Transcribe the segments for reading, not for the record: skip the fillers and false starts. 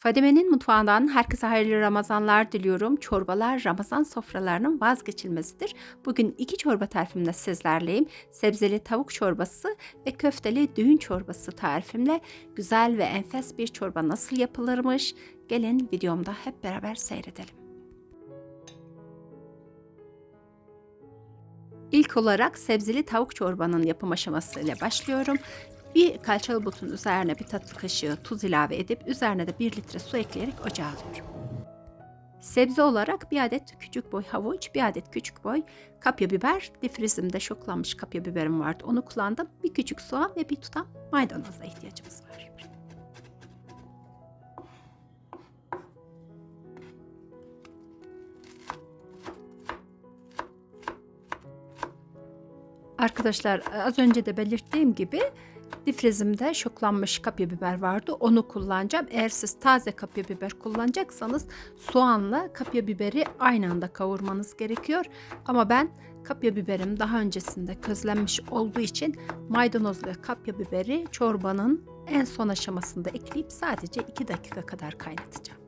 Fadime'nin mutfağından herkese hayırlı Ramazanlar diliyorum. Çorbalar Ramazan sofralarının vazgeçilmezidir. Bugün iki çorba tarifimle sizlerleyim. Sebzeli tavuk çorbası ve köfteli düğün çorbası tarifimle güzel ve enfes bir çorba nasıl yapılırmış? Gelin videomda hep beraber seyredelim. İlk olarak sebzeli tavuk çorbanın yapım aşamasıyla başlıyorum. Bir kalçalı butun üzerine bir tatlı kaşığı tuz ilave edip üzerine de 1 litre su ekleyerek ocağa alıyorum. Sebze olarak bir adet küçük boy havuç, bir adet küçük boy kapya biber, difrizimde şoklanmış kapya biberim vardı, onu kullandım. Bir küçük soğan ve bir tutam maydanoza ihtiyacımız var. Arkadaşlar az önce de belirttiğim gibi difrizimde şoklanmış kapya biber vardı. Onu kullanacağım. Eğer siz taze kapya biber kullanacaksanız soğanla kapya biberi aynı anda kavurmanız gerekiyor. Ama ben kapya biberim daha öncesinde közlenmiş olduğu için maydanoz ve kapya biberi çorbanın en son aşamasında ekleyip sadece 2 dakika kadar kaynatacağım.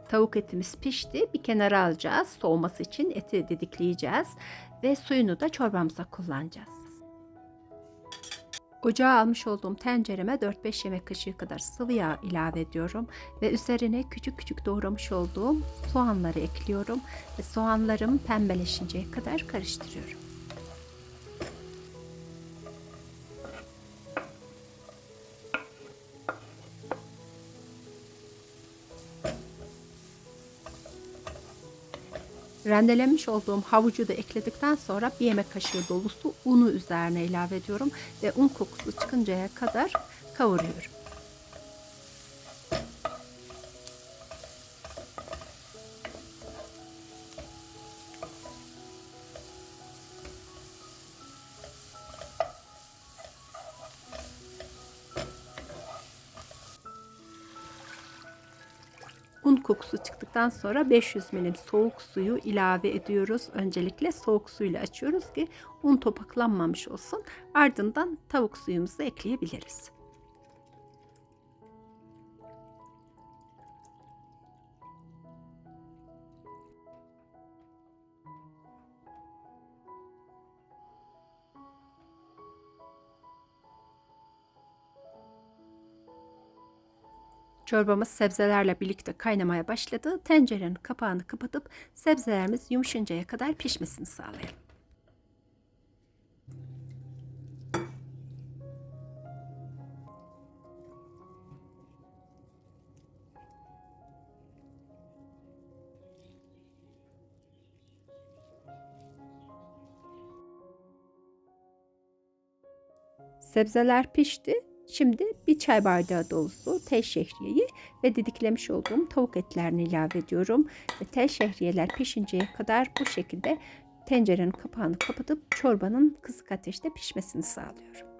Tavuk etimiz pişti. Bir kenara alacağız. Soğuması için eti didikleyeceğiz. Ve suyunu da çorbamıza kullanacağız. Ocağa almış olduğum tencereme 4-5 yemek kaşığı kadar sıvı yağ ilave ediyorum. Ve üzerine küçük küçük doğramış olduğum soğanları ekliyorum. Ve soğanlarım pembeleşinceye kadar karıştırıyorum. Rendelenmiş olduğum havucu da ekledikten sonra 1 yemek kaşığı dolusu unu üzerine ilave ediyorum ve un kokusu çıkıncaya kadar kavuruyorum. Un kokusu çıktıktan sonra 500 ml soğuk suyu ilave ediyoruz. Öncelikle soğuk suyla açıyoruz ki un topaklanmamış olsun. Ardından tavuk suyumuzu ekleyebiliriz. Çorbamız sebzelerle birlikte kaynamaya başladı. Tencerenin kapağını kapatıp sebzelerimiz yumuşayıncaya kadar pişmesini sağlayalım. Sebzeler pişti. Şimdi bir çay bardağı dolusu tel şehriyeyi ve didiklemiş olduğum tavuk etlerini ilave ediyorum. Ve tel şehriyeler pişinceye kadar bu şekilde tencerenin kapağını kapatıp çorbanın kısık ateşte pişmesini sağlıyorum.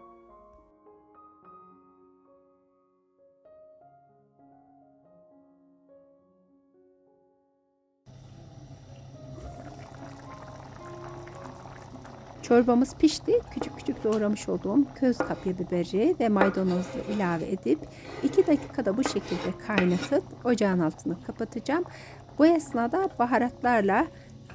Çorbamız pişti. Küçük küçük doğramış olduğum köz kapya biberi ve maydanozu ilave edip 2 dakikada bu şekilde kaynatıp ocağın altını kapatacağım. Bu esnada baharatlarla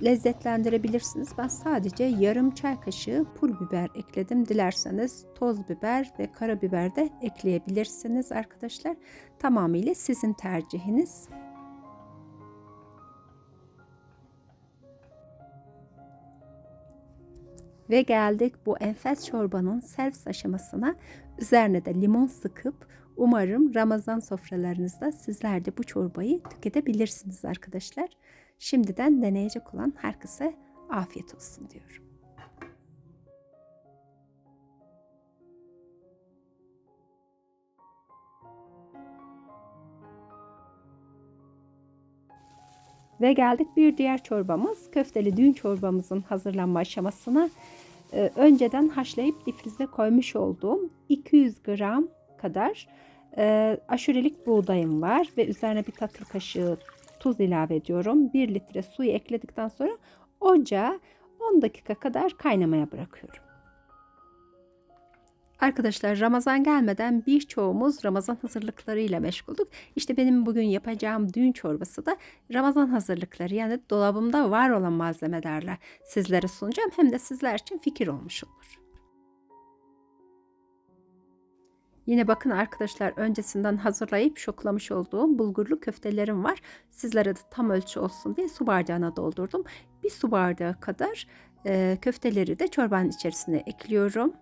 lezzetlendirebilirsiniz. Ben sadece yarım çay kaşığı pul biber ekledim. Dilerseniz toz biber ve karabiber de ekleyebilirsiniz arkadaşlar. Tamamıyla sizin tercihiniz. Ve geldik bu enfes çorbanın servis aşamasına. Üzerine de limon sıkıp umarım Ramazan sofralarınızda sizler de bu çorbayı tüketebilirsiniz arkadaşlar. Şimdiden deneyecek olan herkese afiyet olsun diyorum. Ve geldik bir diğer çorbamız, köfteli düğün çorbamızın hazırlanma aşamasına. Önceden haşlayıp difrize koymuş olduğum 200 gram kadar aşurelik buğdayım var ve üzerine bir tatlı kaşığı tuz ilave ediyorum. 1 litre suyu ekledikten sonra ocağa 10 dakika kadar kaynamaya bırakıyorum. Arkadaşlar, Ramazan gelmeden birçoğumuz Ramazan hazırlıklarıyla meşguldük. İşte benim bugün yapacağım düğün çorbası da Ramazan hazırlıkları, yani dolabımda var olan malzemelerle sizlere sunacağım. Hem de sizler için fikir olmuş olur. Yine bakın arkadaşlar, öncesinden hazırlayıp şoklamış olduğum bulgurlu köftelerim var. Sizlere de tam ölçü olsun diye su bardağına doldurdum. Bir su bardağı kadar köfteleri de çorbanın içerisine ekliyorum.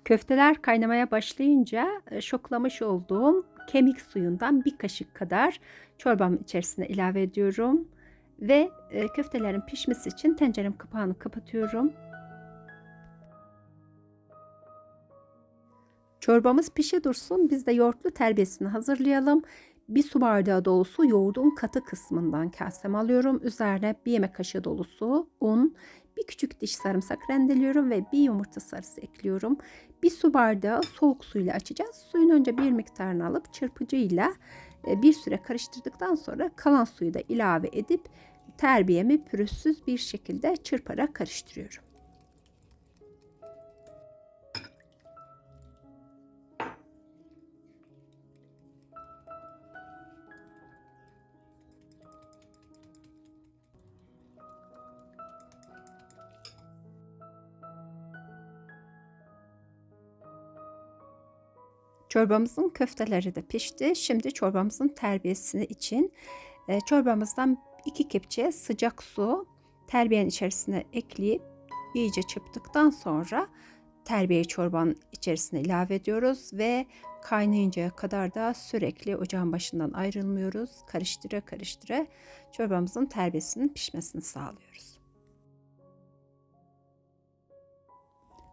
Köfteler kaynamaya başlayınca şoklamış olduğum kemik suyundan bir kaşık kadar çorbamın içerisine ilave ediyorum. Ve köftelerin pişmesi için tencerem kapağını kapatıyorum. Çorbamız pişe dursun. Biz de yoğurtlu terbiyesini hazırlayalım. Bir su bardağı dolusu yoğurdun katı kısmından kaseme alıyorum. Üzerine bir yemek kaşığı dolusu un, bir küçük diş sarımsak rendeliyorum ve bir yumurta sarısı ekliyorum. Bir su bardağı soğuk suyla açacağız. Suyun önce bir miktarını alıp çırpıcıyla bir süre karıştırdıktan sonra kalan suyu da ilave edip terbiyemi pürüzsüz bir şekilde çırparak karıştırıyorum. Çorbamızın köfteleri de pişti. Şimdi çorbamızın terbiyesini için çorbamızdan 2 kepçe sıcak su terbiyenin içerisine ekleyip iyice çırptıktan sonra terbiyeyi çorbanın içerisine ilave ediyoruz ve kaynayıncaya kadar da sürekli ocağın başından ayrılmıyoruz. Karıştıra karıştıra çorbamızın terbiyesinin pişmesini sağlıyoruz.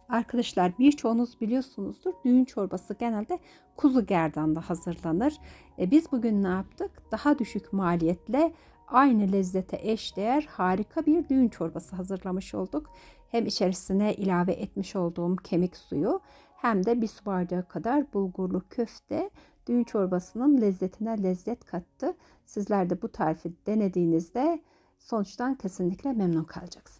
Arkadaşlar, birçoğunuz biliyorsunuzdur, düğün çorbası genelde kuzu gerdanda hazırlanır. Biz bugün ne yaptık? Daha düşük maliyetle aynı lezzete eşdeğer harika bir düğün çorbası hazırlamış olduk. Hem içerisine ilave etmiş olduğum kemik suyu hem de bir su bardağı kadar bulgurlu köfte düğün çorbasının lezzetine lezzet kattı. Sizler de bu tarifi denediğinizde sonuçtan kesinlikle memnun kalacaksınız.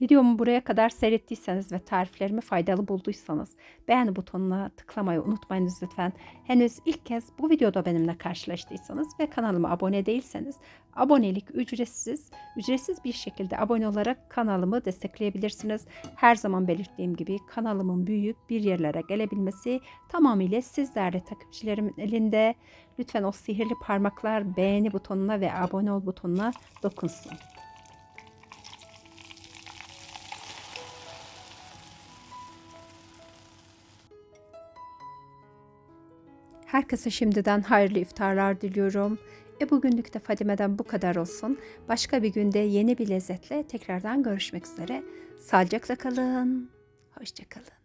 Videomu buraya kadar seyrettiyseniz ve tariflerimi faydalı bulduysanız beğeni butonuna tıklamayı unutmayınız lütfen. Henüz ilk kez bu videoda benimle karşılaştıysanız ve kanalıma abone değilseniz abonelik ücretsiz. Ücretsiz bir şekilde abone olarak kanalımı destekleyebilirsiniz. Her zaman belirttiğim gibi kanalımın büyüyüp bir yerlere gelebilmesi tamamıyla sizlerle takipçilerimin elinde. Lütfen o sihirli parmaklar beğeni butonuna ve abone ol butonuna dokunsun. Herkese şimdiden hayırlı iftarlar diliyorum. Bugünlük de Fadime'den bu kadar olsun. Başka bir günde yeni bir lezzetle tekrardan görüşmek üzere. Sağlıcakla kalın. Hoşça kalın.